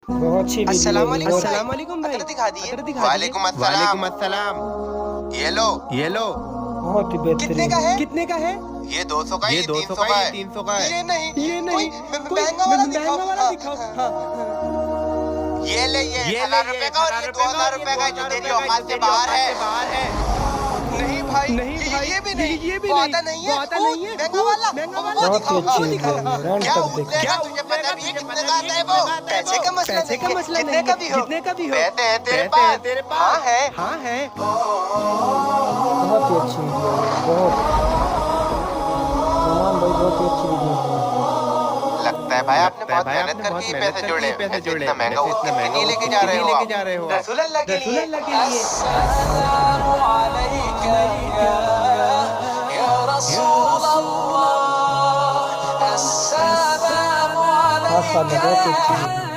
बहुत अच्छी वीडियो है ये, बहुत अस्सलाम वालेकुम भाई। अदर दिखा दिए। अदर दिखा दिए। वालेकुम वालेकुम अस्सलाम। अस्सलाम। ये लो। ये लो। बहुत ही कितने बेहतरीन। का है? कितने का है? ये 200 का है, ये ये 200 300 का का है, ये है। 300 का है। ये नहीं, ये कोई नहीं, कोई महंगा वाला दिखाओ। महंगा वाला हाँ, दिखाओ। हाँ। हाँ, हाँ। ये ले, ये ये ले, 1000 ये रुपए का और 1000 ये रुपए का 2000 और ये रुपए का है, जो 2000 तेरी रुपए का है, जो औकात से तेरी बाहर औकात है। से बाहर है। नहीं भाई, नहीं भाई, ये भी नहीं, ये भी वो नहीं, आता नहीं वो है, आता वो नहीं है, महंगा वो वाला, महंगा वो वाला। बहुत ही दिखाओ, अच्छी वो वीडियो दिखाओ। है, रन क्या तक देखो। उतरेगा? क्या तुझे पता उतरेगा? भी है तुझे कितने पता का भी आता है है कितने वो? का आता है पैसे वो? का मसला पैसे नहीं का है, मसला जितने नहीं का है, भी हो। जितने का भी हो। कहते हैं तेरे कहते हैं पास। तेरे हाँ पास। है। हाँ है। बहुत ही अच्छी वीडियो है, बहुत। तमाम भाई बहुत ही अच्छी वीडियो है। लगता है भाई आपने लगता है बहुत भाई मेहनत आपने करके बहुत ये मेहनत पैसे करके जोड़े ये हैं। पैसे ऐसे जोड़े इतना हैं। महंगा वैसे उठ इतना के महंगा नहीं उठ लेके के जा रहे नहीं हो लेके आप। जा रहे हो आप। रसूलुल्लाह के लिए। रसूलुल्लाह के लिए। अस्सलामु अलैका या रसूल अल्लाह। अस्सलामु माशाल्लाह अलैका बहुत ही अच्छी वीडियो।